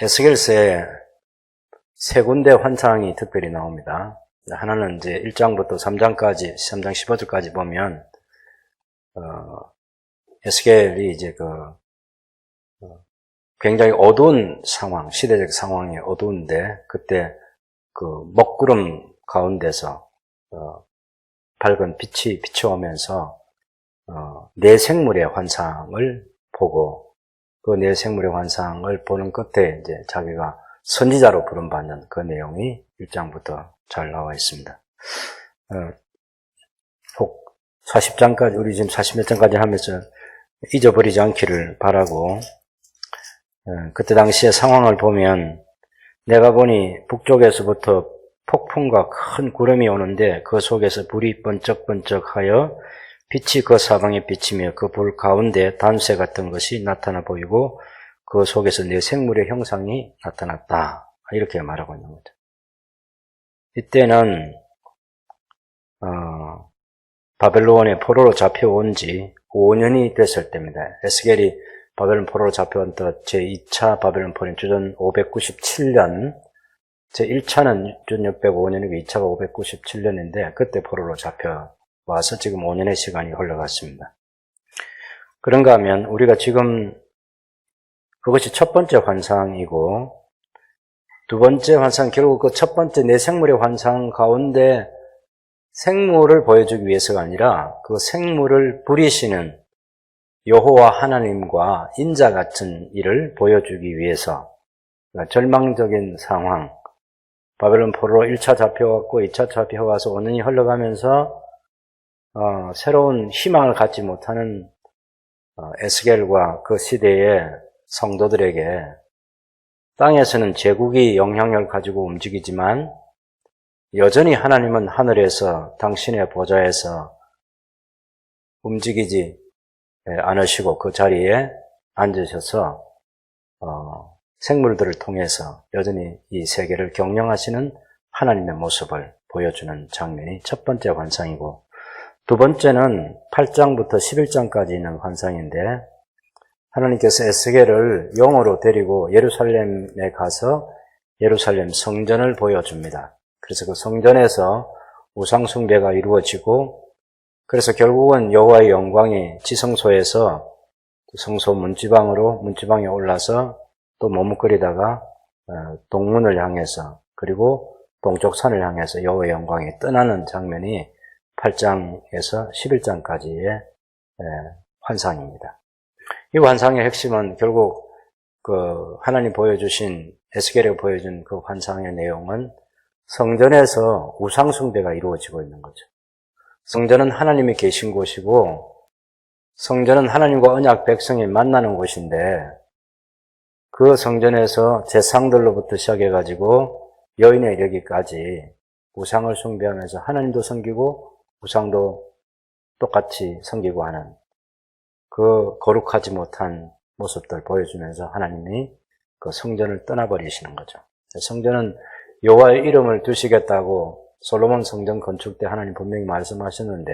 에스겔서에 세 군데 환상이 특별히 나옵니다. 하나는 이제 1장부터 3장까지, 3장 15절까지 보면, 에스겔이 이제 굉장히 어두운 상황, 시대적 상황이 어두운데, 그때 먹구름 가운데서, 밝은 빛이 비춰오면서, 네 생물의 환상을 보고, 그 네 생물의 환상을 보는 끝에 이제 자기가 선지자로 부름받는 그 내용이 1장부터 잘 나와 있습니다. 혹 40장까지, 우리 지금 40몇 장까지 하면서 잊어버리지 않기를 바라고, 그때 당시의 상황을 보면 내가 보니 북쪽에서부터 폭풍과 큰 구름이 오는데 그 속에서 불이 번쩍번쩍하여 빛이 그 사방에 비치며 그 불 가운데 단새 같은 것이 나타나 보이고 그 속에서 네 생물의 형상이 나타났다. 이렇게 말하고 있는 거죠. 이때는 바벨론의 포로로 잡혀온 지 5년이 됐을 때입니다. 에스겔이 바벨론 포로로 잡혀온 제2차 바벨론 포로는 주전 597년, 제1차는 주전 605년이고 2차가 597년인데 그때 포로로 잡혀와서 지금 5년의 시간이 흘러갔습니다. 그런가 하면 우리가 지금 그것이 첫 번째 환상이고 두 번째 환상, 결국 그 첫 번째 네 생물의 환상 가운데 생물을 보여주기 위해서가 아니라 그 생물을 부리시는 여호와 하나님과 인자 같은 일을 보여주기 위해서 절망적인 상황, 바벨론 포로로 1차 잡혀왔고 2차 잡혀와서 5년이 흘러가면서 새로운 희망을 갖지 못하는 에스겔과 그 시대의 성도들에게 땅에서는 제국이 영향력을 가지고 움직이지만 여전히 하나님은 하늘에서 당신의 보좌에서 움직이지 않으시고 그 자리에 앉으셔서 생물들을 통해서 여전히 이 세계를 경영하시는 하나님의 모습을 보여주는 장면이 첫 번째 환상이고 두 번째는 8장부터 11장까지 있는 환상인데 하나님께서 에스겔을 영으로 데리고 예루살렘에 가서 예루살렘 성전을 보여줍니다. 그래서 그 성전에서 우상 숭배가 이루어지고 그래서 결국은 여호와의 영광이 지성소에서 성소 문지방에 올라서 또 머뭇거리다가 동문을 향해서 그리고 동쪽 산을 향해서 여호와의 영광이 떠나는 장면이 8장에서 11장까지의 환상입니다. 이 환상의 핵심은 결국 하나님 보여주신 에스겔에 보여준 그 환상의 내용은 성전에서 우상 숭배가 이루어지고 있는 거죠. 성전은 하나님이 계신 곳이고 성전은 하나님과 언약 백성이 만나는 곳인데 그 성전에서 제상들로부터 시작해가지고 여인에 이르기까지 우상을 숭배하면서 하나님도 섬기고 우상도 똑같이 섬기고 하는 그 거룩하지 못한 모습들 보여주면서 하나님이 그 성전을 떠나버리시는 거죠. 성전은 여호와의 이름을 두시겠다고 솔로몬 성전 건축 때 하나님 분명히 말씀하셨는데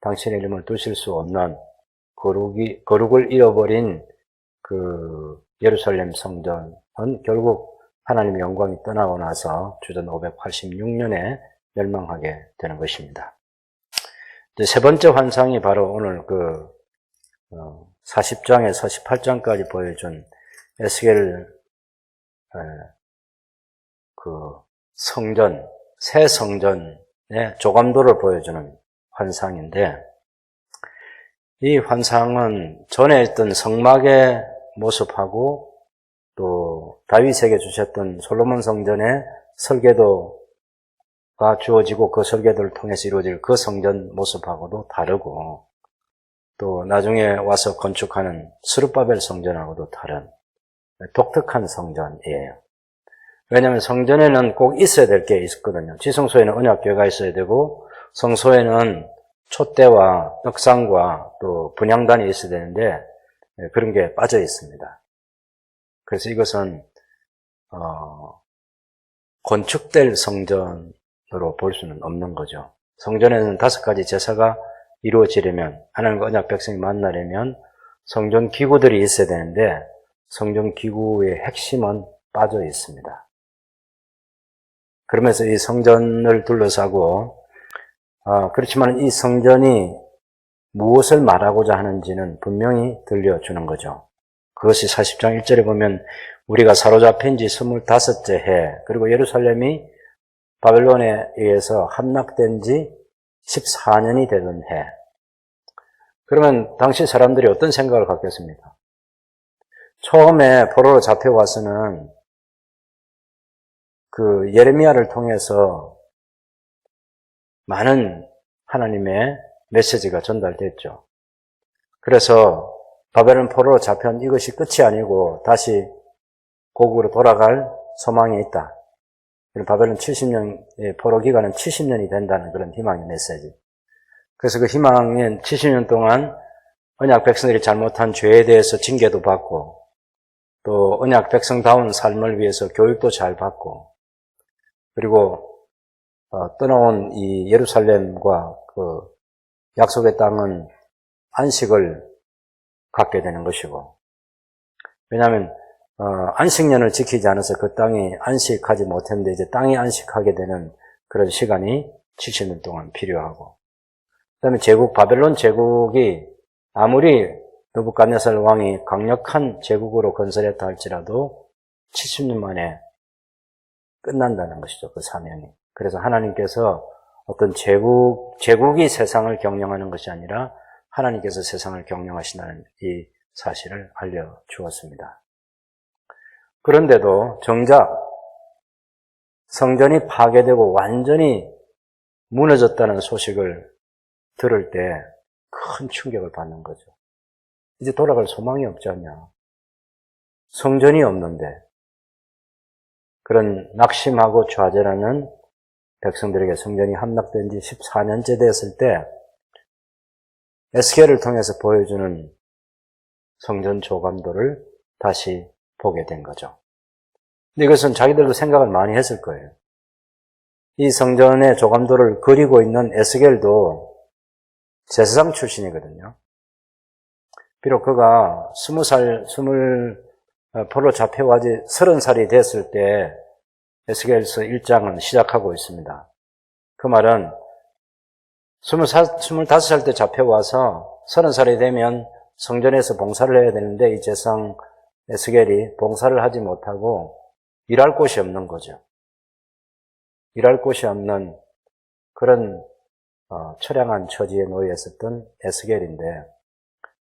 당신의 이름을 두실 수 없는 거룩을 잃어버린 그 예루살렘 성전은 결국 하나님의 영광이 떠나고 나서 주전 586년에 멸망하게 되는 것입니다. 이제 세 번째 환상이 바로 오늘 40장에서 18장까지 보여준 에스겔 성전, 새 성전의 조감도를 보여주는 환상인데 이 환상은 전에 있던 성막의 모습하고 또 다윗에게 주셨던 솔로몬 성전의 설계도가 주어지고 그 설계도를 통해서 이루어질 그 성전 모습하고도 다르고 또 나중에 와서 건축하는 스룹바벨 성전하고도 다른 독특한 성전이에요. 왜냐하면 성전에는 꼭 있어야 될 게 있거든요. 지성소에는 언약궤가 있어야 되고 성소에는 촛대와 떡상과 또 분향단이 있어야 되는데 그런 게 빠져 있습니다. 그래서 이것은 건축될 성전으로 볼 수는 없는 거죠. 성전에는 5가지 제사가 이루어지려면 하나님과 언약 백성이 만나려면 성전 기구들이 있어야 되는데 성전 기구의 핵심은 빠져 있습니다. 그러면서 이 성전을 둘러싸고 그렇지만 이 성전이 무엇을 말하고자 하는지는 분명히 들려주는 거죠. 그것이 40장 1절에 보면 우리가 사로잡힌 지 25째 해, 그리고 예루살렘이 바벨론에 의해서 함락된 지 14년이 되던 해. 그러면 당시 사람들이 어떤 생각을 갖겠습니까? 처음에 포로로 잡혀와서는 그 예레미야를 통해서 많은 하나님의 메시지가 전달됐죠. 그래서 바벨론 포로로 잡혀온 이것이 끝이 아니고 다시 고국으로 돌아갈 소망이 있다. 바벨론 70년, 포로 기간은 70년이 된다는 그런 희망의 메시지. 그래서 그 희망은 70년 동안 언약 백성들이 잘못한 죄에 대해서 징계도 받고 또 언약 백성다운 삶을 위해서 교육도 잘 받고 그리고 떠나온 이 예루살렘과 그 약속의 땅은 안식을 갖게 되는 것이고, 왜냐하면 안식년을 지키지 않아서 그 땅이 안식하지 못했는데 이제 땅이 안식하게 되는 그런 시간이 70년 동안 필요하고, 그다음에 제국 바벨론 제국이 아무리 느부갓네살 왕이 강력한 제국으로 건설했다 할지라도 70년 만에 끝난다는 것이죠, 그 사명이. 그래서 하나님께서 어떤 제국이 세상을 경영하는 것이 아니라 하나님께서 세상을 경영하신다는 이 사실을 알려주었습니다. 그런데도 정작 성전이 파괴되고 완전히 무너졌다는 소식을 들을 때 큰 충격을 받는 거죠. 이제 돌아갈 소망이 없지 않냐. 성전이 없는데 그런 낙심하고 좌절하는 백성들에게 성전이 함락된 지 14년째 됐을 때 에스겔을 통해서 보여주는 성전 조감도를 다시 보게 된 거죠. 근데 이것은 자기들도 생각을 많이 했을 거예요. 이 성전의 조감도를 그리고 있는 에스겔도 제사장 출신이거든요. 비록 그가 20포로 잡혀와지 30살이 됐을 때 에스겔서 1장은 시작하고 있습니다. 그 말은 25살 때 잡혀와서 30살이 되면 성전에서 봉사를 해야 되는데 이 제사장 에스겔이 봉사를 하지 못하고 일할 곳이 없는 거죠. 일할 곳이 없는 그런 처량한 처지에 놓여 있었던 에스겔인데,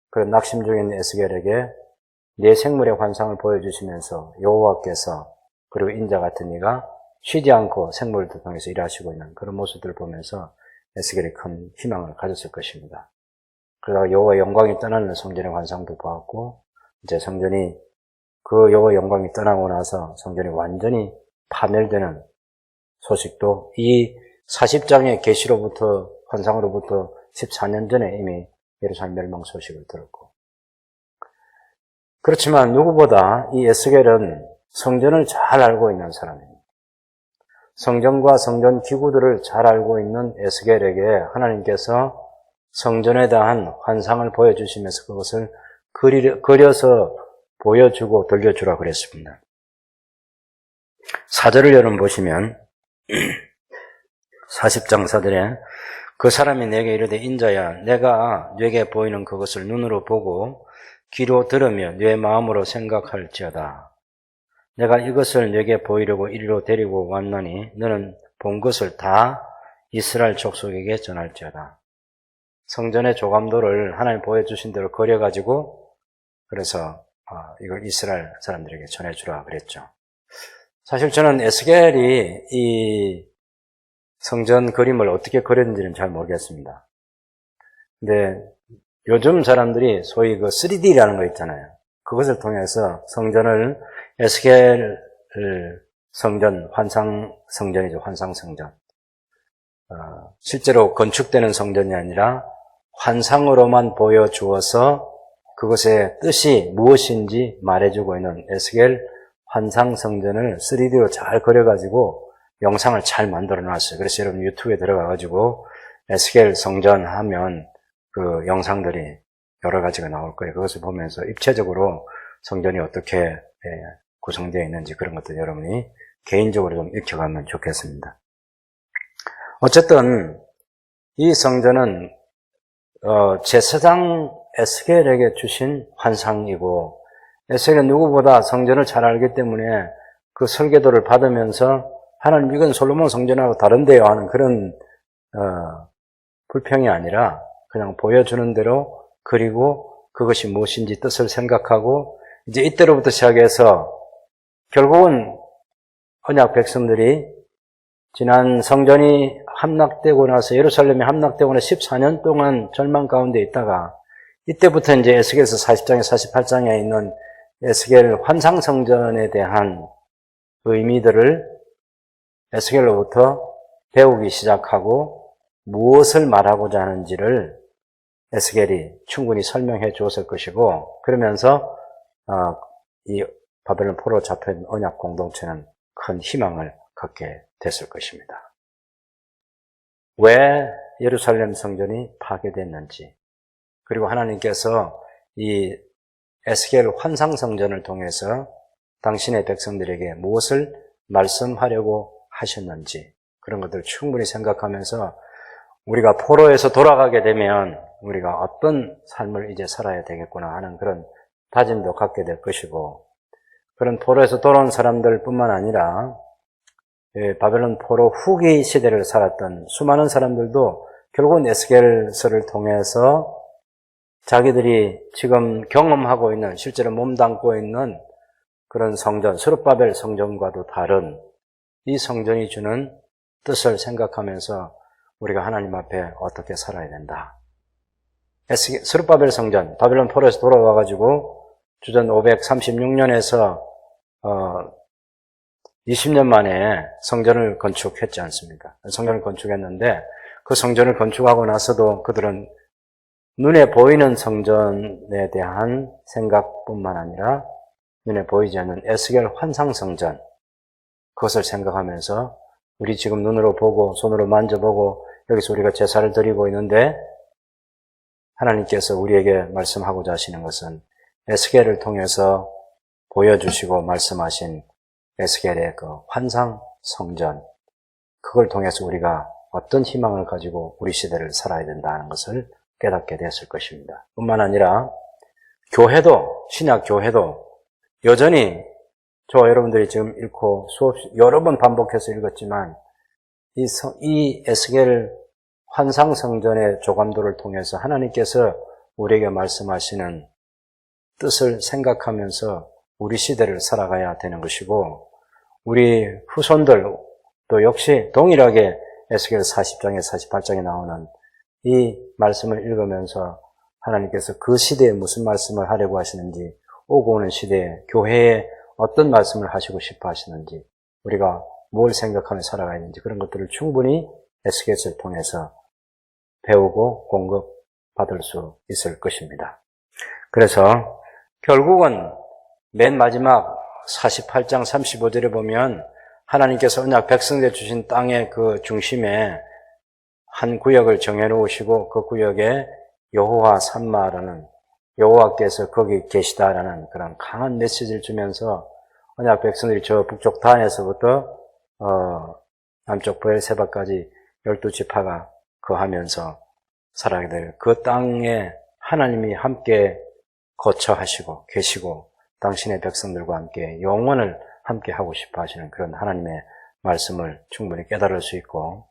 그런 낙심 중인 에스겔에게 네 생물의 환상을 보여주시면서 여호와께서 그리고 인자 같은 이가 쉬지 않고 생물을 통해서 일하시고 있는 그런 모습들을 보면서 에스겔이 큰 희망을 가졌을 것입니다. 그러다가 여호와의 영광이 떠나는 성전의 환상도 보았고, 이제 성전이 그 여호와의 영광이 떠나고 나서 성전이 완전히 파멸되는 소식도 이 40장의 계시로부터 환상으로부터 14년 전에 이미 예루살렘 멸망 소식을 들었고, 그렇지만 누구보다 이 에스겔은 성전을 잘 알고 있는 사람입니다. 성전과 성전 기구들을 잘 알고 있는 에스겔에게 하나님께서 성전에 대한 환상을 보여주시면서 그것을 그려서 보여주고 들려주라 그랬습니다. 4절을 여러분 보시면 40장 4절에 그 사람이 내게 이르되 인자야 내가 네게 보이는 그것을 눈으로 보고 귀로 들으며 네 마음으로 생각할지어다. 내가 이것을 네게 보이려고 이리로 데리고 왔나니 너는 본 것을 다 이스라엘 족속에게 전할지어다. 성전의 조감도를 하나님 보여주신 대로 그려가지고 그래서 이걸 이스라엘 사람들에게 전해주라 그랬죠. 사실 저는 에스겔이 이 성전 그림을 어떻게 그렸는지는 잘 모르겠습니다. 근데 요즘 사람들이 소위 그 3D라는 거 있잖아요. 그것을 통해서 성전을 에스겔 성전, 환상 성전이죠. 환상 성전. 실제로 건축되는 성전이 아니라 환상으로만 보여주어서 그것의 뜻이 무엇인지 말해주고 있는 에스겔 환상 성전을 3D로 잘 그려가지고 영상을 잘 만들어 놨어요. 그래서 여러분 유튜브에 들어가가지고 에스겔 성전 하면 그 영상들이 여러 가지가 나올 거예요. 그것을 보면서 입체적으로 성전이 어떻게 구성되어 있는지 그런 것들 여러분이 개인적으로 좀 익혀가면 좋겠습니다. 어쨌든 이 성전은 제사장 에스겔에게 주신 환상이고, 에스겔은 누구보다 성전을 잘 알기 때문에 그 설계도를 받으면서 하나님 이건 솔로몬 성전하고 다른데요 하는 그런 불평이 아니라 그냥 보여주는 대로 그리고 그것이 무엇인지 뜻을 생각하고 이제 이때로부터 시작해서 결국은 언약 백성들이 지난 성전이 함락되고 나서 예루살렘이 함락되고 나서 14년 동안 절망 가운데 있다가 이때부터 이제 에스겔서 40장에 48장에 있는 에스겔 환상성전에 대한 의미들을 에스겔로부터 배우기 시작하고 무엇을 말하고자 하는지를 에스겔이 충분히 설명해 주었을 것이고, 그러면서 이 바벨론 포로 잡혀있는 언약 공동체는 큰 희망을 갖게 됐을 것입니다. 왜 예루살렘 성전이 파괴됐는지, 그리고 하나님께서 이 에스겔 환상성전을 통해서 당신의 백성들에게 무엇을 말씀하려고 하셨는지 그런 것들을 충분히 생각하면서 우리가 포로에서 돌아가게 되면 우리가 어떤 삶을 이제 살아야 되겠구나 하는 그런 다짐도 갖게 될 것이고, 그런 포로에서 돌아온 사람들 뿐만 아니라 바벨론 포로 후기 시대를 살았던 수많은 사람들도 결국은 에스겔서를 통해서 자기들이 지금 경험하고 있는, 실제로 몸담고 있는 그런 성전, 스룹바벨 성전과도 다른 이 성전이 주는 뜻을 생각하면서 우리가 하나님 앞에 어떻게 살아야 된다. 스룹바벨 성전, 바벨론 포로에서 돌아와가지고 주전 536년에서 20년 만에 성전을 건축했지 않습니까? 성전을 건축했는데 그 성전을 건축하고 나서도 그들은 눈에 보이는 성전에 대한 생각뿐만 아니라 눈에 보이지 않는 에스겔 환상성전, 그것을 생각하면서 우리 지금 눈으로 보고 손으로 만져보고 여기서 우리가 제사를 드리고 있는데 하나님께서 우리에게 말씀하고자 하시는 것은 에스겔을 통해서 보여주시고 말씀하신 에스겔의 그 환상성전, 그걸 통해서 우리가 어떤 희망을 가지고 우리 시대를 살아야 된다는 것을 깨닫게 됐을 것입니다. 뿐만 아니라 교회도, 신약 교회도 여전히 여러분들이 지금 읽고 여러 번 반복해서 읽었지만 이 에스겔 환상성전의 조감도를 통해서 하나님께서 우리에게 말씀하시는 뜻을 생각하면서 우리 시대를 살아가야 되는 것이고, 우리 후손들 또 역시 동일하게 에스겔 40장에 48장에 나오는 이 말씀을 읽으면서 하나님께서 그 시대에 무슨 말씀을 하려고 하시는지, 오고 오는 시대에 교회에 어떤 말씀을 하시고 싶어 하시는지, 우리가 뭘 생각하며 살아가야 되는지 그런 것들을 충분히 에스겔을 통해서 배우고 공급받을 수 있을 것입니다. 그래서 결국은 맨 마지막 48장 35절에 보면 하나님께서 언약 백성들에 주신 땅의 그 중심에 한 구역을 정해놓으시고 그 구역에 여호와 삼마라는, 여호와께서 거기 계시다라는 그런 강한 메시지를 주면서 언약 백성들이 저 북쪽 단에서부터 남쪽 브엘세바까지 12지파가 거하면서 살아가게 될 그 땅에 하나님이 함께 거처하시고 계시고 당신의 백성들과 함께 영원을 함께 하고 싶어 하시는 그런 하나님의 말씀을 충분히 깨달을 수 있고,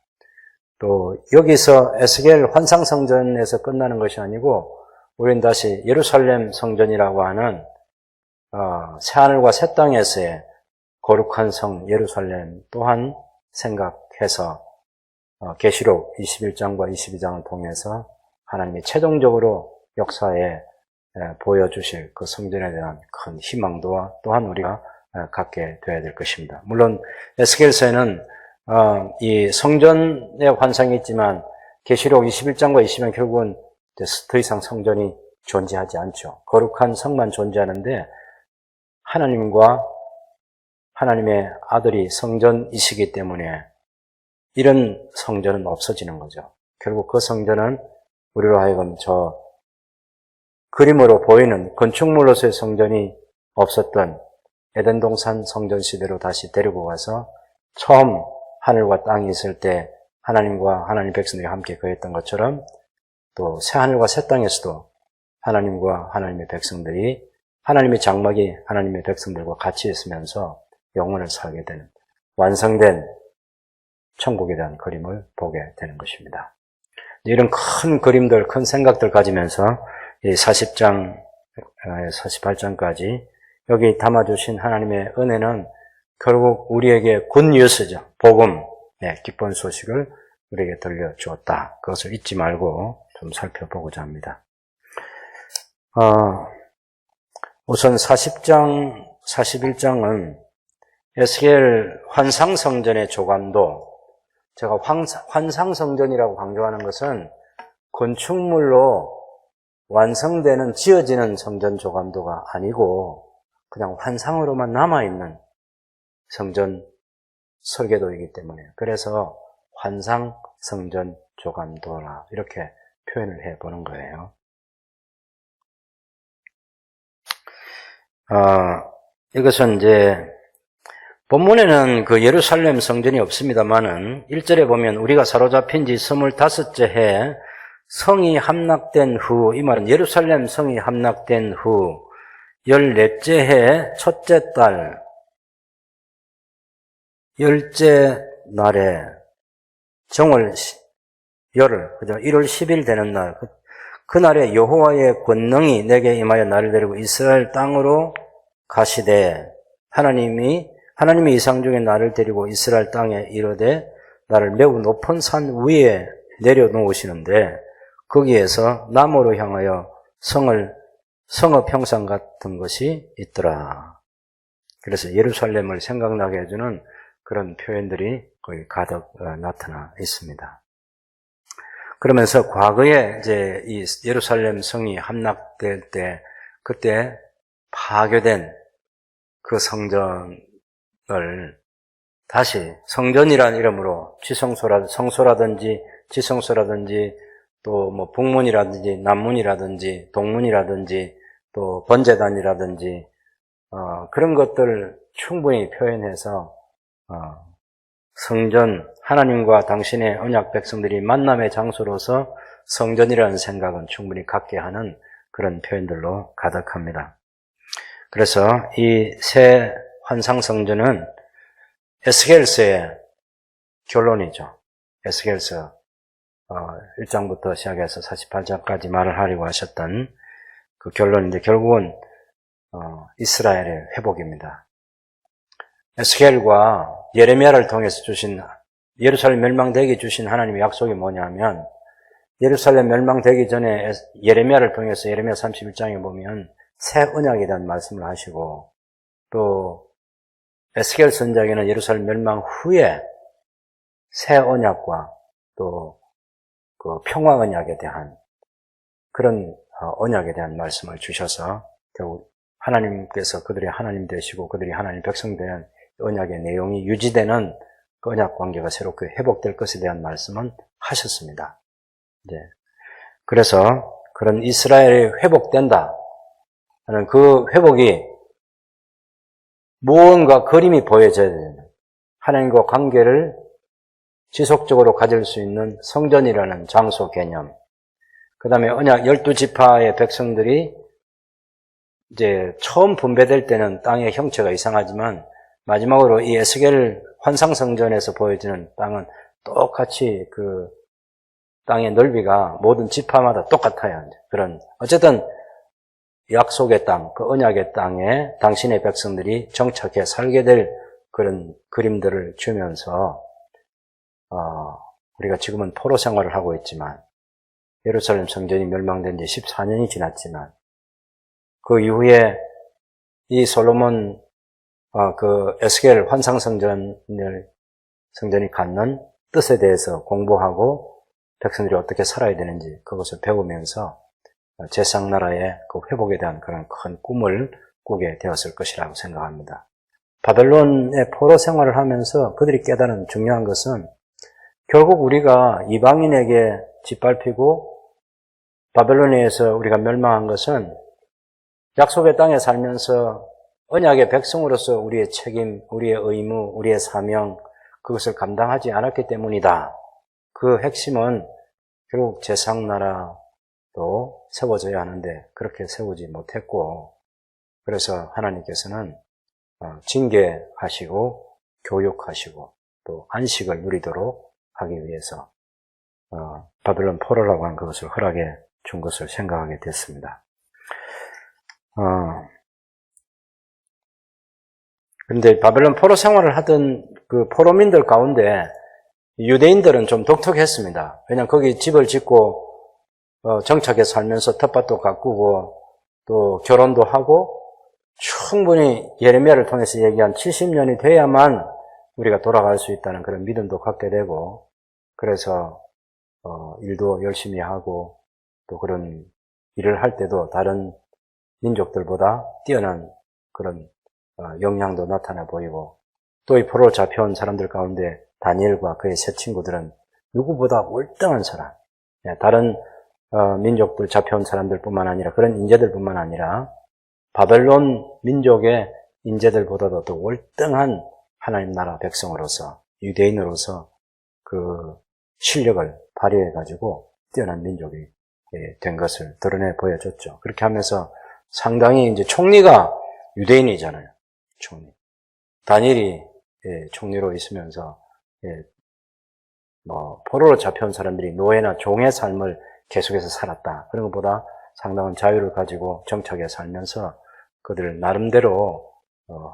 또 여기서 에스겔 환상성전에서 끝나는 것이 아니고 우리는 다시 예루살렘 성전이라고 하는 새하늘과 새 땅에서의 거룩한 성 예루살렘 또한 생각해서 계시록 21장과 22장을 통해서 하나님이 최종적으로 역사에 보여주실 그 성전에 대한 큰 희망도와 또한 우리가 갖게 되어야 될 것입니다. 물론 에스겔서에는 이 성전의 환상이 있지만 계시록 21장과 22장 결국은 더 이상 성전이 존재하지 않죠. 거룩한 성만 존재하는데 하나님과 하나님의 아들이 성전이시기 때문에 이런 성전은 없어지는 거죠. 결국 그 성전은 우리로 하여금 저 그림으로 보이는 건축물로서의 성전이 없었던 에덴 동산 성전 시대로 다시 데리고 가서 처음 하늘과 땅이 있을 때 하나님과 하나님 백성들이 함께 거했던 것처럼 또 새 하늘과 새 땅에서도 하나님과 하나님의 백성들이 하나님의 장막이 하나님의 백성들과 같이 있으면서 영원을 살게 되는 완성된 천국에 대한 그림을 보게 되는 것입니다. 이런 큰 그림들, 큰 생각들 가지면서 이 40장, 48장까지 여기 담아주신 하나님의 은혜는 결국 우리에게 굿뉴스죠. 복음, 기쁜 소식을 우리에게 들려주었다. 그것을 잊지 말고 좀 살펴보고자 합니다. 우선 40장, 41장은 에스겔 환상성전의 조감도, 제가 환상성전이라고 강조하는 것은 건축물로 완성되는, 지어지는 성전 조감도가 아니고 그냥 환상으로만 남아있는 성전 설계도이기 때문에, 그래서 환상성전 조감도라 이렇게 표현을 해보는 거예요. 이것은 이제 본문에는 그 예루살렘 성전이 없습니다만은 1절에 보면 우리가 사로잡힌 지 25째 해 성이 함락된 후, 이 말은 예루살렘 성이 함락된 후 14째 해 첫째 달 열째 날에 정월 열흘, 그죠? 1월 10일 되는 날, 그날에 여호와의 권능이 내게 임하여 나를 데리고 이스라엘 땅으로 가시되, 하나님이 이상 중에 나를 데리고 이스라엘 땅에 이르되 나를 매우 높은 산 위에 내려놓으시는데 거기에서 남으로 향하여 성읍 형상 같은 것이 있더라. 그래서 예루살렘을 생각나게 해주는 그런 표현들이 거기 가득 나타나 있습니다. 그러면서 과거에 이제 이 예루살렘 성이 함락될 때, 그때 파괴된 그 성전을 다시 성전이라는 이름으로 성소라든지 지성소라든지 또 뭐 북문이라든지 남문이라든지 동문이라든지 또 번제단이라든지 그런 것들 충분히 표현해서 성전, 하나님과 당신의 언약 백성들이 만남의 장소로서 성전이라는 생각은 충분히 갖게 하는 그런 표현들로 가득합니다. 그래서 이 새 환상성전은 에스겔서의 결론이죠. 에스겔서 1장부터 시작해서 48장까지 말을 하려고 하셨던 그 결론인데 결국은 이스라엘의 회복입니다. 에스겔과 예레미야를 통해서 주신, 예루살렘 멸망되기 주신 하나님의 약속이 뭐냐면, 예루살렘 멸망되기 전에 예레미야를 통해서 예레미야 31장에 보면 새 언약에 대한 말씀을 하시고, 또 에스겔 선지자에게는 예루살렘 멸망 후에 새 언약과 또 그 평화 언약에 대한 그런 언약에 대한 말씀을 주셔서 결국 하나님께서 그들이 하나님 되시고 그들이 하나님 백성 되는 언약의 내용이 유지되는 그 언약 관계가 새롭게 회복될 것에 대한 말씀은 하셨습니다. 이제 그래서 그런 이스라엘이 회복된다 하는 그 회복이 무언가 그림이 보여져야 되는, 하나님과 관계를 지속적으로 가질 수 있는 성전이라는 장소 개념, 그 다음에 언약 12지파의 백성들이 이제 처음 분배될 때는 땅의 형체가 이상하지만 마지막으로 이 에스겔 환상성전에서 보여지는 땅은 똑같이 그 땅의 넓이가 모든 지파마다 똑같아요. 그런 어쨌든 약속의 땅, 그 언약의 땅에 당신의 백성들이 정착해 살게 될 그런 그림들을 주면서 우리가 지금은 포로 생활을 하고 있지만 예루살렘 성전이 멸망된 지 14년이 지났지만 그 이후에 이 솔로몬 그 에스겔 환상성전이 갖는 뜻에 대해서 공부하고 백성들이 어떻게 살아야 되는지 그것을 배우면서 제상나라의 그 회복에 대한 그런 큰 꿈을 꾸게 되었을 것이라고 생각합니다. 바벨론의 포로 생활을 하면서 그들이 깨달은 중요한 것은 결국 우리가 이방인에게 짓밟히고 바벨론에서 우리가 멸망한 것은 약속의 땅에 살면서 언약의 백성으로서 우리의 책임, 우리의 의무, 우리의 사명, 그것을 감당하지 않았기 때문이다. 그 핵심은 결국 제상나라도 세워져야 하는데 그렇게 세우지 못했고, 그래서 하나님께서는 징계하시고 교육하시고 또 안식을 누리도록 하기 위해서 바벨론 포로라고 하는 그것을 허락해 준 것을 생각하게 됐습니다. 그런데 바벨론 포로 생활을 하던 그 포로민들 가운데 유대인들은 좀 독특했습니다. 왜냐하면 거기 집을 짓고 정착해 살면서 텃밭도 가꾸고 또 결혼도 하고 충분히 예레미야를 통해서 얘기한 70년이 돼야만 우리가 돌아갈 수 있다는 그런 믿음도 갖게 되고, 그래서 일도 열심히 하고 또 그런 일을 할 때도 다른 민족들보다 뛰어난 그런 역량도 나타나 보이고, 또 이 포로로 잡혀온 사람들 가운데 다니엘과 그의 세 친구들은 누구보다 월등한 사람, 다른 민족들 잡혀온 사람들뿐만 아니라 그런 인재들뿐만 아니라 바벨론 민족의 인재들보다도 더 월등한 하나님 나라 백성으로서, 유대인으로서 그 실력을 발휘해가지고 뛰어난 민족이 된 것을 드러내 보여줬죠. 그렇게 하면서 상당히 이제 총리가 유대인이잖아요. 총리. 다니엘이 총리로 있으면서 포로로 잡혀온 사람들이 노예나 종의 삶을 계속해서 살았다. 그런 것보다 상당한 자유를 가지고 정착해 살면서 그들 나름대로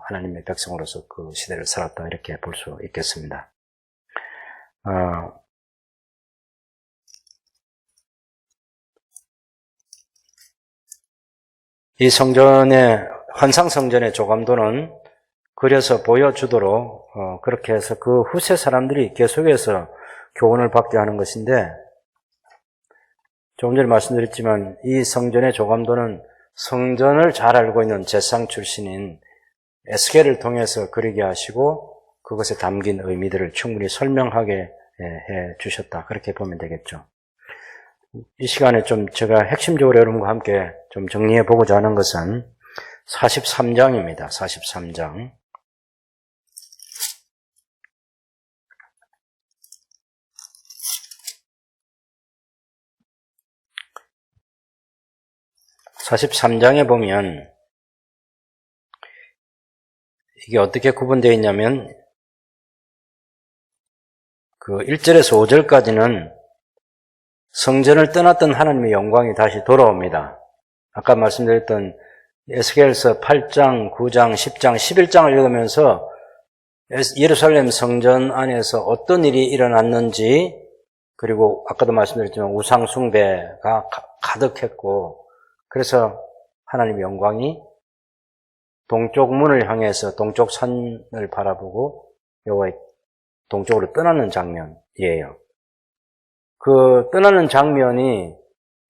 하나님의 백성으로서 그 시대를 살았다. 이렇게 볼 수 있겠습니다. 이 성전의 환상 성전의 조감도는 그려서 보여주도록 그렇게 해서 그 후세 사람들이 계속해서 교훈을 받게 하는 것인데, 조금 전에 말씀드렸지만 이 성전의 조감도는 성전을 잘 알고 있는 제상 출신인 에스겔을 통해서 그리게 하시고 그것에 담긴 의미들을 충분히 설명하게 해 주셨다. 그렇게 보면 되겠죠. 이 시간에 좀 제가 핵심적으로 여러분과 함께 좀 정리해 보고자 하는 것은 43장입니다. 43장. 43장에 보면 이게 어떻게 구분되어 있냐면 그 1절에서 5절까지는 성전을 떠났던 하나님의 영광이 다시 돌아옵니다. 아까 말씀드렸던 에스겔서 8장, 9장, 10장, 11장을 읽으면서 예루살렘 성전 안에서 어떤 일이 일어났는지, 그리고 아까도 말씀드렸지만 우상 숭배가 가득했고, 그래서 하나님의 영광이 동쪽 문을 향해서 동쪽 산을 바라보고 여호와의 동쪽으로 떠나는 장면이에요. 그 떠나는 장면이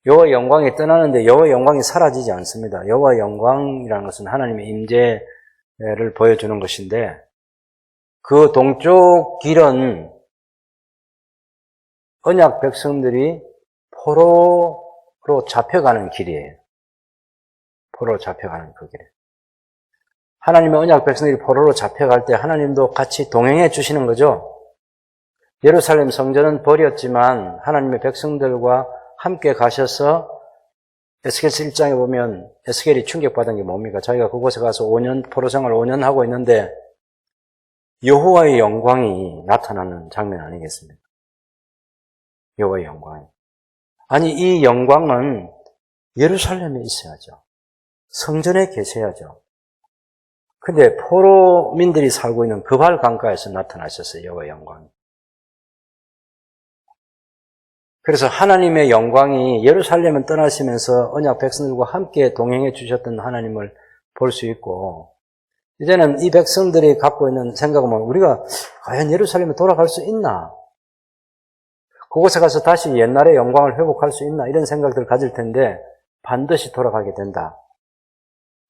여호와의 영광이 떠나는데 여호와의 영광이 사라지지 않습니다. 여호와의 영광이라는 것은 하나님의 임재를 보여주는 것인데, 그 동쪽 길은 언약 백성들이 포로로 잡혀가는 길이에요. 포로로 잡혀가는 그 길이에요. 하나님의 언약 백성들이 포로로 잡혀갈 때 하나님도 같이 동행해 주시는 거죠. 예루살렘 성전은 버렸지만 하나님의 백성들과 함께 가셔서, 에스겔서 1장에 보면 에스겔이 충격받은 게 뭡니까? 자기가 그곳에 가서 5년, 포로 생활 5년 하고 있는데 여호와의 영광이 나타나는 장면 아니겠습니까? 여호와의 영광이. 아니, 이 영광은 예루살렘에 있어야죠. 성전에 계셔야죠. 근데 포로민들이 살고 있는 그발 강가에서 나타나셨어요, 여호와의 영광이. 그래서 하나님의 영광이 예루살렘을 떠나시면서 언약 백성들과 함께 동행해 주셨던 하나님을 볼 수 있고, 이제는 이 백성들이 갖고 있는 생각은 우리가 과연 예루살렘에 돌아갈 수 있나? 그곳에 가서 다시 옛날의 영광을 회복할 수 있나? 이런 생각들을 가질 텐데 반드시 돌아가게 된다.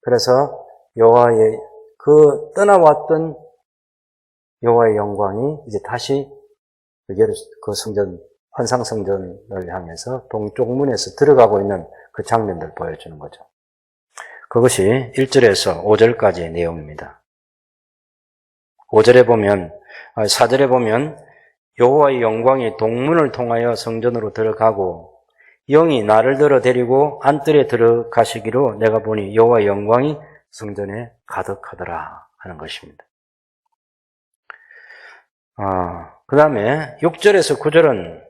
그래서 여호와의 그 떠나왔던 여호와의 영광이 이제 다시 그 성전, 환상성전을 향해서 동쪽 문에서 들어가고 있는 그 장면들을 보여주는 거죠. 그것이 1절에서 5절까지의 내용입니다. 5절에 보면, 4절에 보면 여호와의 영광이 동문을 통하여 성전으로 들어가고 영이 나를 들어 데리고 안뜰에 들어가시기로 내가 보니 여호와의 영광이 성전에 가득하더라 하는 것입니다. 그 다음에 6절에서 9절은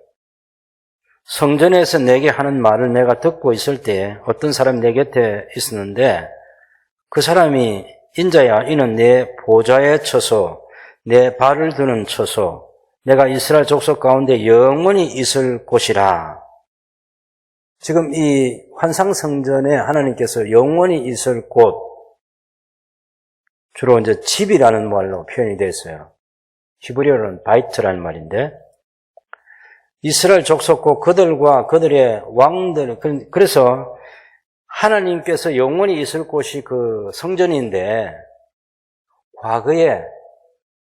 성전에서 내게 하는 말을 내가 듣고 있을 때 어떤 사람이 내 곁에 있었는데 그 사람이 인자야 이는 내 보좌에 쳐서 내 발을 드는 처소 내가 이스라엘 족속 가운데 영원히 있을 곳이라. 지금 이 환상성전에 하나님께서 영원히 있을 곳 주로 이제 집이라는 말로 표현이 되어 있어요. 히브리어로는 바이트라는 말인데 이스라엘 족속과 그들과 그들의 왕들 그래서 하나님께서 영원히 있을 곳이 그 성전인데 과거에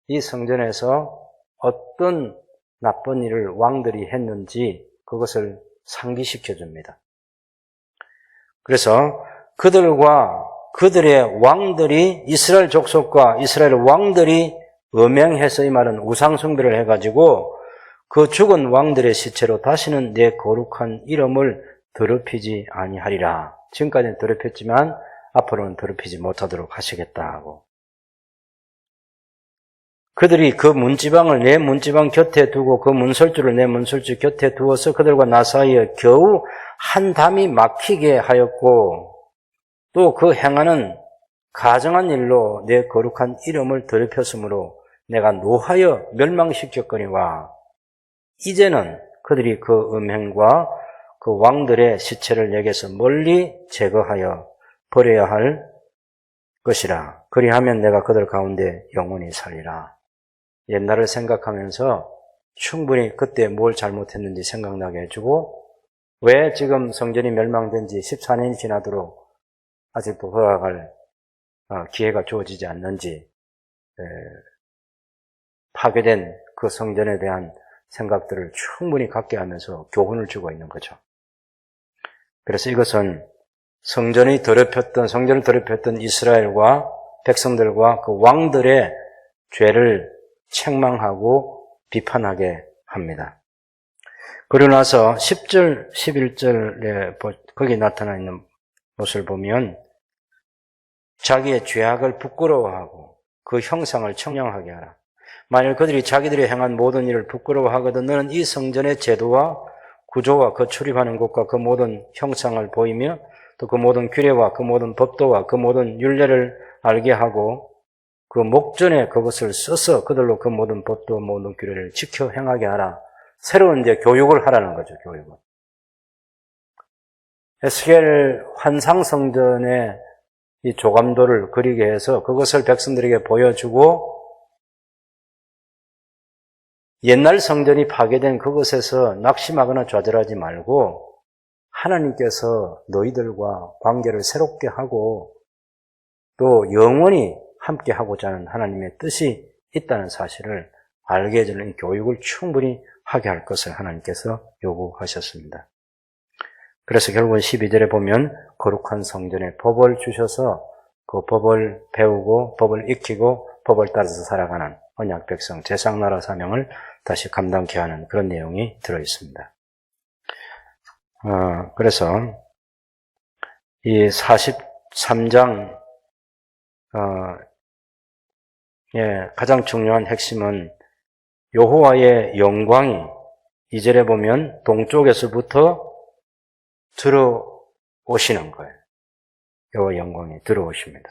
이 성전에서 어떤 나쁜 일을 왕들이 했는지 그것을 상기시켜 줍니다. 그래서 그들과 그들의 왕들이 이스라엘 족속과 이스라엘 왕들이 음행해서 이 말은 우상숭배를 해가지고 그 죽은 왕들의 시체로 다시는 내 거룩한 이름을 더럽히지 아니하리라. 지금까지는 더럽혔지만 앞으로는 더럽히지 못하도록 하시겠다 하고 그들이 그 문지방을 내 문지방 곁에 두고 그 문설주를 내 문설주 곁에 두어서 그들과 나 사이에 겨우 한 담이 막히게 하였고 또 그 행하는 가정한 일로 내 거룩한 이름을 더럽혔으므로 내가 노하여 멸망시켰거니와 이제는 그들이 그 음행과 그 왕들의 시체를 내게서 멀리 제거하여 버려야 할 것이라. 그리하면 내가 그들 가운데 영원히 살리라. 옛날을 생각하면서 충분히 그때 뭘 잘못했는지 생각나게 해주고 왜 지금 성전이 멸망된 지 14년이 지나도록 아직도 허락할 기회가 주어지지 않는지 파괴된 그 성전에 대한 생각들을 충분히 갖게 하면서 교훈을 주고 있는 거죠. 그래서 이것은 성전을 더럽혔던 이스라엘과 백성들과 그 왕들의 죄를 책망하고 비판하게 합니다. 그러고 나서 10절, 11절에 거기 나타나 있는 것을 보면 자기의 죄악을 부끄러워하고 그 형상을 청량하게 하라. 만일 그들이 자기들이 행한 모든 일을 부끄러워하거든 너는 이 성전의 제도와 구조와 그 출입하는 곳과 그 모든 형상을 보이며 또 그 모든 규례와 그 모든 법도와 그 모든 율례를 알게 하고 그 목전에 그것을 써서 그들로 그 모든 법도 모든 규례를 지켜 행하게 하라. 새로운 이제 교육을 하라는 거죠. 교육을. 에스겔 환상성전의 이 조감도를 그리게 해서 그것을 백성들에게 보여주고 옛날 성전이 파괴된 그것에서 낙심하거나 좌절하지 말고 하나님께서 너희들과 관계를 새롭게 하고 또 영원히 함께 하고자 하는 하나님의 뜻이 있다는 사실을 알게 해주는 이 교육을 충분히 하게 할 것을 하나님께서 요구하셨습니다. 그래서 결국은 12절에 보면 거룩한 성전에 법을 주셔서 그 법을 배우고 법을 익히고 법을 따라서 살아가는 언약 백성 제사장나라 사명을 다시 감당케 하는 그런 내용이 들어있습니다. 그래서 이 43장 가장 중요한 핵심은 여호와의 영광이 2절에 보면 동쪽에서부터 들어오시는 거예요. 여호와의 영광이 들어오십니다.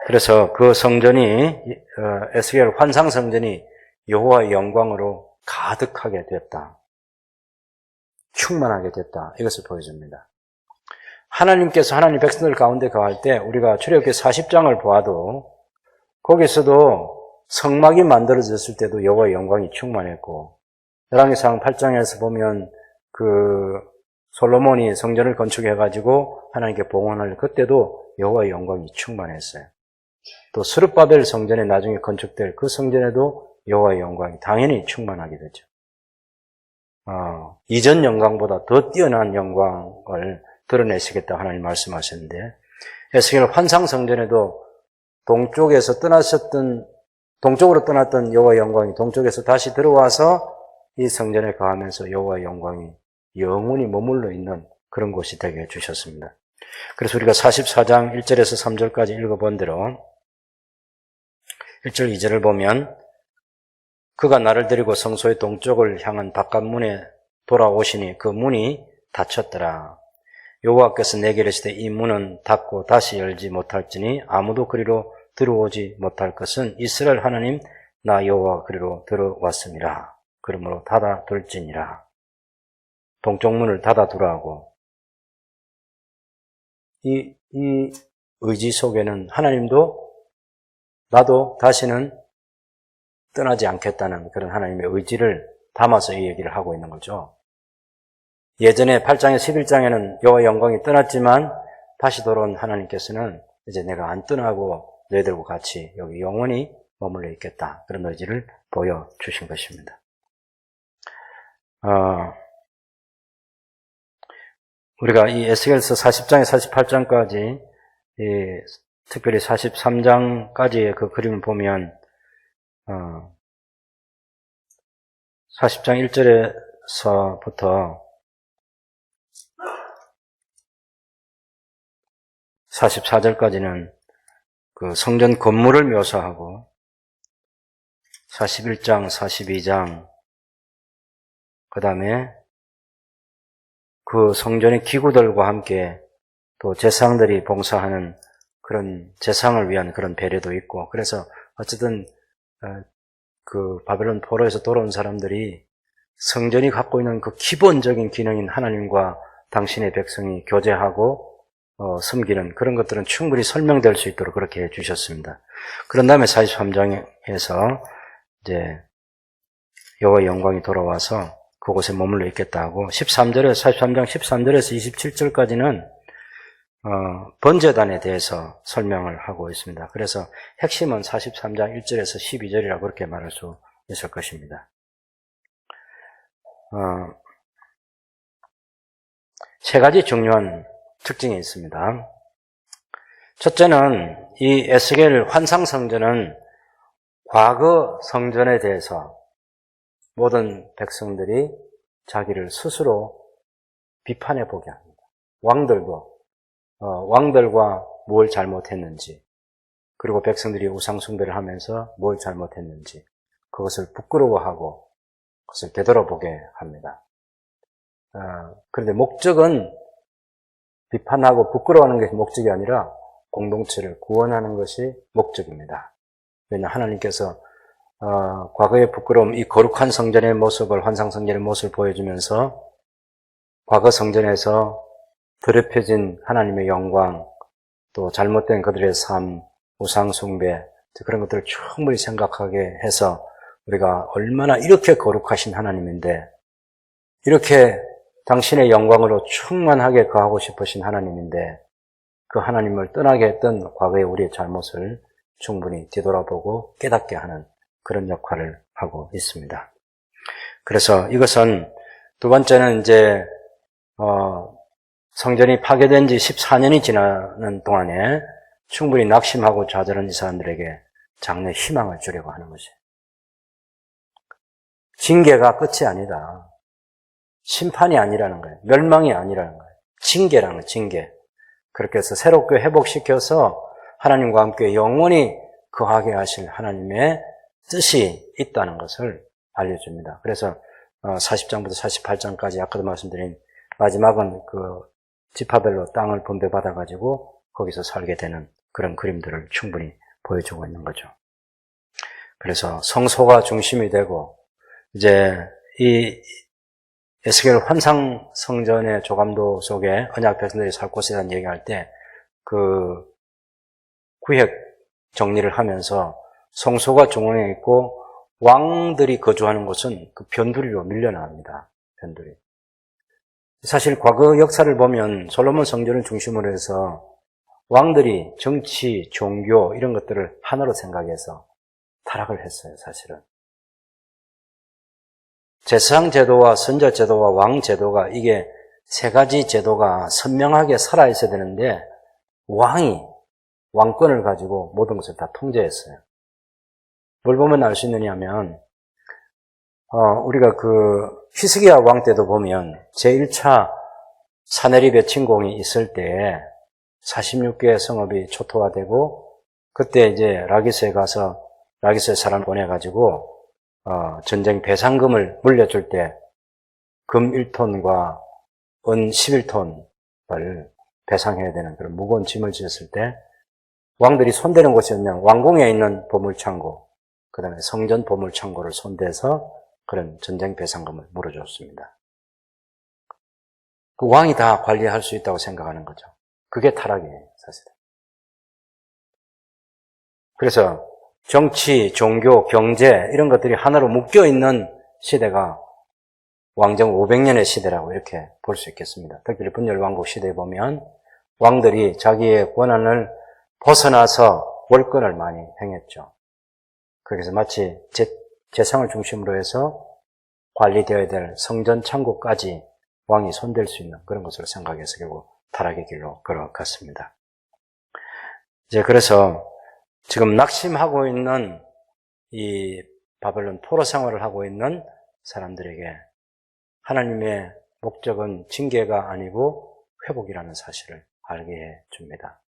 그래서 그 성전이 에스겔 환상 성전이 여호와의 영광으로 가득하게 됐다. 충만하게 됐다. 이것을 보여줍니다. 하나님께서 하나님 백성들 가운데 거할 때 우리가 출애굽기 40장을 보아도 거기서도 성막이 만들어졌을 때도 여호와의 영광이 충만했고 열왕기상 8장에서 보면 그 솔로몬이 성전을 건축해가지고 하나님께 봉헌할 그때도 여호와의 영광이 충만했어요. 또 스룹바벨 성전에 나중에 건축될 그 성전에도 여호와의 영광이 당연히 충만하게 되죠. 이전 영광보다 더 뛰어난 영광을 드러내시겠다 하나님 말씀하셨는데, 에스겔 환상성전에도 동쪽으로 떠났던 여호와의 영광이 동쪽에서 다시 들어와서 이 성전에 거하면서 여호와의 영광이 영원히 머물러 있는 그런 곳이 되게 해주셨습니다. 그래서 우리가 44장 1절에서 3절까지 읽어본 대로 1절 2절을 보면 그가 나를 데리고 성소의 동쪽을 향한 바깥문에 돌아오시니 그 문이 닫혔더라. 여호와께서 내게 이르시되 이 문은 닫고 다시 열지 못할지니 아무도 그리로 들어오지 못할 것은 이스라엘 하나님 나 여호와 그리로 들어왔음이라. 그러므로 닫아둘지니라. 동쪽 문을 닫아두라 하고, 이 의지 속에는 하나님도 나도 다시는 떠나지 않겠다는 그런 하나님의 의지를 담아서 이 얘기를 하고 있는 거죠. 예전에 8장에 11장에는 여호와의 영광이 떠났지만 다시 돌아온 하나님께서는 이제 내가 안 떠나고 너희들과 같이 여기 영원히 머물러 있겠다. 그런 의지를 보여주신 것입니다. 우리가 이 에스겔서 40장에 48장까지, 특별히 43장까지의 그 그림을 보면, 40장 1절에서부터 44절까지는 그 성전 건물을 묘사하고 41장, 42장, 그 다음에 그 성전의 기구들과 함께 또 제사장들이 봉사하는 그런 제사장을 위한 그런 배려도 있고, 그래서 어쨌든 그 바벨론 포로에서 돌아온 사람들이 성전이 갖고 있는 그 기본적인 기능인 하나님과 당신의 백성이 교제하고 섬기는 그런 것들은 충분히 설명될 수 있도록 그렇게 해주셨습니다. 그런 다음에 43장에서 이제 여호와의 영광이 돌아와서 그곳에 머물러 있겠다 하고, 43장 13절에서 27절까지는 번제단에 대해서 설명을 하고 있습니다. 그래서 핵심은 43장 1절에서 12절이라고 그렇게 말할 수 있을 것입니다. 세 가지 중요한 특징이 있습니다. 첫째는 이 에스겔 환상성전은 과거 성전에 대해서 모든 백성들이 자기를 스스로 비판해 보게 합니다. 왕들과 뭘 잘못했는지, 그리고 백성들이 우상숭배를 하면서 뭘 잘못했는지 그것을 부끄러워하고 그것을 되돌아보게 합니다. 그런데 목적은 비판하고 부끄러워하는 것이 목적이 아니라 공동체를 구원하는 것이 목적입니다. 왜냐하면 하나님께서 과거의 부끄러움, 이 거룩한 성전의 모습을, 환상성전의 모습을 보여주면서 과거 성전에서 더럽혀진 하나님의 영광, 또 잘못된 그들의 삶, 우상숭배, 그런 것들을 충분히 생각하게 해서 우리가 얼마나 이렇게 거룩하신 하나님인데, 이렇게 당신의 영광으로 충만하게 거하고 싶으신 하나님인데, 그 하나님을 떠나게 했던 과거의 우리의 잘못을 충분히 뒤돌아보고 깨닫게 하는 그런 역할을 하고 있습니다. 그래서 이것은 두 번째는 이제 성전이 파괴된 지 14년이 지나는 동안에 충분히 낙심하고 좌절한 이 사람들에게 장래 희망을 주려고 하는 것이에요. 징계가 끝이 아니다. 심판이 아니라는 거예요. 멸망이 아니라는 거예요. 징계라는 거예요. 징계. 그렇게 해서 새롭게 회복시켜서 하나님과 함께 영원히 거하게 하실 하나님의 뜻이 있다는 것을 알려줍니다. 그래서 40장부터 48장까지 아까도 말씀드린 마지막은 그 지파별로 땅을 분배받아가지고 거기서 살게 되는 그런 그림들을 충분히 보여주고 있는 거죠. 그래서 성소가 중심이 되고, 이제 이 에스겔 환상 성전의 조감도 속에 언약 백성들이 살 곳에 대한 얘기할 때 그 구획 정리를 하면서 성소가 중앙에 있고 왕들이 거주하는 곳은 그 변두리로 밀려나옵니다. 변두리. 사실 과거 역사를 보면 솔로몬 성전을 중심으로 해서 왕들이 정치, 종교 이런 것들을 하나로 생각해서 타락을 했어요. 사실은. 제사장 제도와 선자 제도와 왕 제도가 이게 세 가지 제도가 선명하게 살아있어야 되는데 왕이 왕권을 가지고 모든 것을 다 통제했어요. 뭘 보면 알 수 있느냐 하면 우리가 그 히스기야 왕 때도 보면 제1차 사내립의 침공이 있을 때 46개의 성읍이 초토화되고 그때 이제 라기스에 가서 라기스의 사람 보내가지고 전쟁 배상금을 물려줄 때 금 1톤과 은 11톤을 배상해야 되는 그런 무거운 짐을 지었을 때 왕들이 손대는 곳이었냐면 왕궁에 있는 보물창고, 그 다음에 성전 보물창고를 손대서 그런 전쟁 배상금을 물어줬습니다. 그 왕이 다 관리할 수 있다고 생각하는 거죠. 그게 타락이에요, 사실. 그래서 정치, 종교, 경제 이런 것들이 하나로 묶여있는 시대가 왕정 500년의 시대라고 이렇게 볼 수 있겠습니다. 특히 분열 왕국 시대에 보면 왕들이 자기의 권한을 벗어나서 월권을 많이 행했죠. 그래서 마치 재상을 중심으로 해서 관리되어야 될 성전 창고까지 왕이 손댈 수 있는 그런 것으로 생각해서 결국 타락의 길로 걸어갔습니다. 이제 그래서 지금 낙심하고 있는 이 바벨론 포로 생활을 하고 있는 사람들에게 하나님의 목적은 징계가 아니고 회복이라는 사실을 알게 해 줍니다.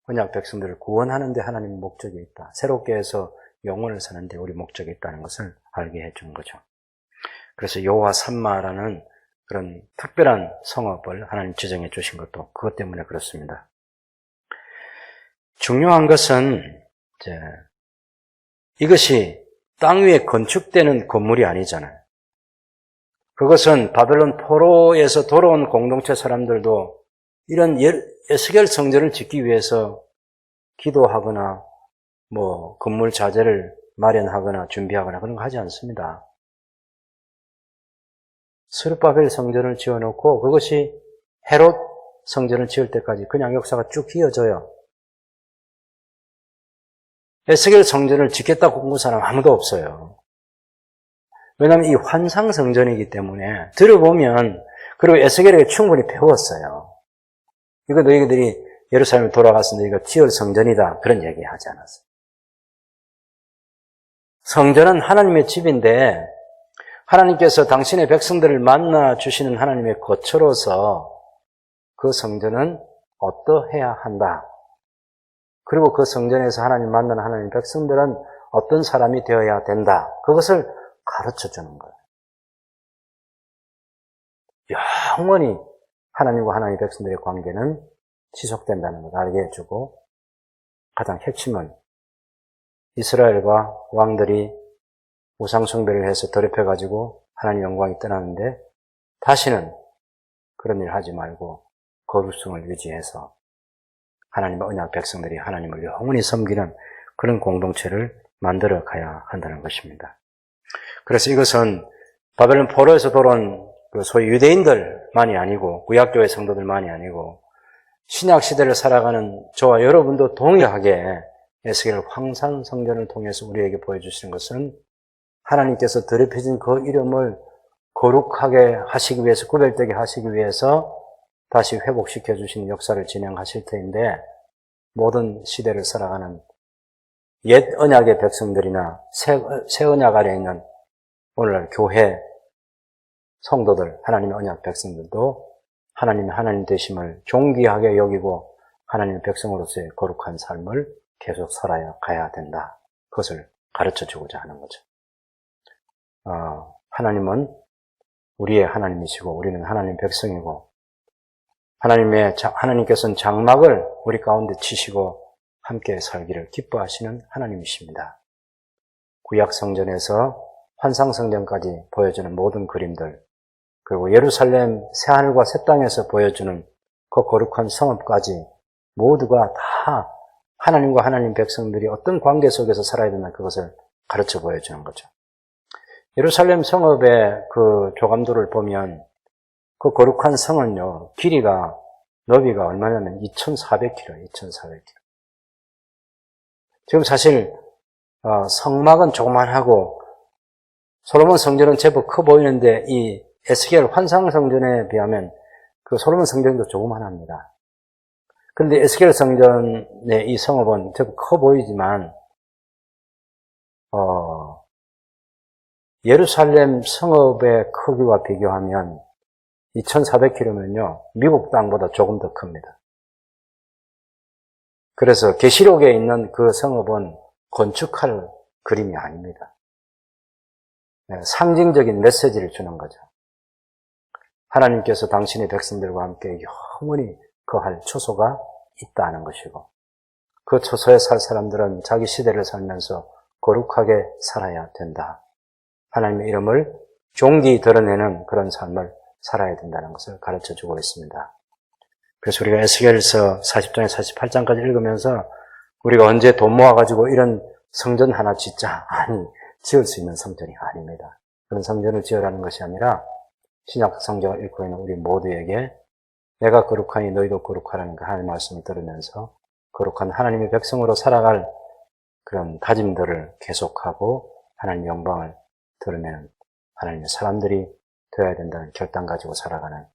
언약 백성들을 구원하는 데 하나님의 목적이 있다. 새롭게 해서 영혼을 사는 데 우리 목적이 있다는 것을 알게 해 준 거죠. 그래서 여호와 삼마라는 그런 특별한 성읍을 하나님 지정해 주신 것도 그것 때문에 그렇습니다. 중요한 것은 이것이 땅 위에 건축되는 건물이 아니잖아요. 그것은 바벨론 포로에서 돌아온 공동체 사람들도 이런 에스겔 성전을 짓기 위해서 기도하거나 건물 자재를 마련하거나 준비하거나 그런 거 하지 않습니다. 스룹바벨 성전을 지어놓고 그것이 헤롯 성전을 지을 때까지 그냥 역사가 쭉 이어져요. 에스겔 성전을 짓겠다고 꾼 사람 아무도 없어요. 왜냐하면 이 환상 성전이기 때문에 들어보면 그리고 에스겔에게 충분히 배웠어요. 이거 너희들이 예루살렘에 돌아가서 너희가 지을 성전이다 그런 얘기 하지 않았어요. 성전은 하나님의 집인데 하나님께서 당신의 백성들을 만나 주시는 하나님의 거처로서 그 성전은 어떠해야 한다. 그리고 그 성전에서 하나님 만나는 하나님의 백성들은 어떤 사람이 되어야 된다. 그것을 가르쳐 주는 거예요. 영원히 하나님과 하나님의 백성들의 관계는 지속된다는 걸 알게 해주고 가장 핵심은 이스라엘과 왕들이 우상숭배를 해서 더럽혀가지고 하나님 영광이 떠나는데 다시는 그런 일 하지 말고 거룩성을 유지해서 하나님의 언약 백성들이 하나님을 영원히 섬기는 그런 공동체를 만들어 가야 한다는 것입니다. 그래서 이것은 바벨론 포로에서 돌아온 소위 유대인들만이 아니고 구약교회 성도들만이 아니고 신약 시대를 살아가는 저와 여러분도 동일하게 에스겔 황산 성전을 통해서 우리에게 보여주시는 것은 하나님께서 더럽혀진 그 이름을 거룩하게 하시기 위해서 구별되게 하시기 위해서 다시 회복시켜 주시는 역사를 진행하실 터인데 모든 시대를 살아가는 옛 언약의 백성들이나 새 언약 아래에 있는 오늘날 교회 성도들, 하나님의 언약 백성들도 하나님의 하나님 되심을 존귀하게 여기고 하나님의 백성으로서의 거룩한 삶을 계속 살아야 가야 된다. 그것을 가르쳐 주고자 하는 거죠. 하나님은 우리의 하나님이시고 우리는 하나님 백성이고 하나님께서는 장막을 우리 가운데 치시고 함께 살기를 기뻐하시는 하나님이십니다. 구약 성전에서 환상 성전까지 보여주는 모든 그림들, 그리고 예루살렘 새하늘과 새 땅에서 보여주는 그 거룩한 성읍까지 모두가 다 하나님과 하나님 백성들이 어떤 관계 속에서 살아야 되나 그것을 가르쳐 보여주는 거죠. 예루살렘 성읍의 그 조감도를 보면 그 거룩한 성은요, 길이가, 너비가 얼마냐면 2,400km, 2,400km. 지금 사실, 성막은 조그만하고, 솔로몬 성전은 제법 커 보이는데, 이 에스겔 환상 성전에 비하면 그 솔로몬 성전도 조그만합니다. 그런데 에스겔 성전의 이 성읍은 되게 커 보이지만 예루살렘 성읍의 크기와 비교하면 2400km면요 미국 땅보다 조금 더 큽니다. 그래서 계시록에 있는 그 성읍은 건축할 그림이 아닙니다. 상징적인 메시지를 주는 거죠. 하나님께서 당신의 백성들과 함께 영원히 거할 초소가 있다는 것이고, 그 초소에 살 사람들은 자기 시대를 살면서 거룩하게 살아야 된다. 하나님의 이름을 존귀 드러내는 그런 삶을 살아야 된다는 것을 가르쳐주고 있습니다. 그래서 우리가 에스겔서 40장에서 48장까지 읽으면서 우리가 언제 돈 모아가지고 이런 성전 하나 짓자, 아니, 지을 수 있는 성전이 아닙니다. 그런 성전을 지으라는 것이 아니라 신약 성경을 읽고 있는 우리 모두에게 내가 거룩하니 너희도 거룩하라는 그 하나님의 말씀을 들으면서 거룩한 하나님의 백성으로 살아갈 그런 다짐들을 계속하고 하나님의 영광을 드러내는 하나님의 사람들이 되어야 된다는 결단 가지고 살아가는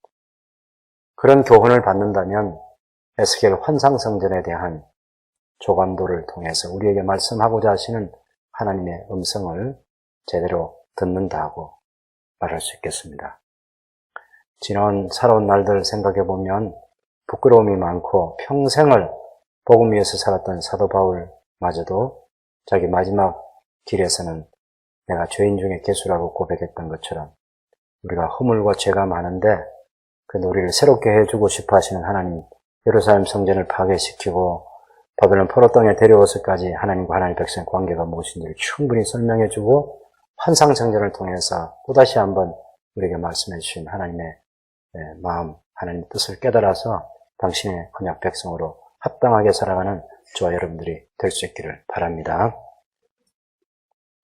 그런 교훈을 받는다면 에스겔 환상성전에 대한 조감도를 통해서 우리에게 말씀하고자 하시는 하나님의 음성을 제대로 듣는다고 말할 수 있겠습니다. 지난 살아온 날들 생각해 보면 부끄러움이 많고 평생을 복음 위에서 살았던 사도 바울마저도 자기 마지막 길에서는 내가 죄인 중에 괴수라고 고백했던 것처럼 우리가 허물과 죄가 많은데 그래도 우리를 새롭게 해주고 싶어 하시는 하나님, 예루살렘 성전을 파괴시키고 바벨론 포로 땅에 데려오서까지 하나님과 하나님의 백성의 관계가 무엇인지를 충분히 설명해주고 환상성전을 통해서 또다시 한번 우리에게 말씀해 주신 하나님의 마음, 하나님의 뜻을 깨달아서 당신의 언약 백성으로 합당하게 살아가는 저와 여러분들이 될 수 있기를 바랍니다.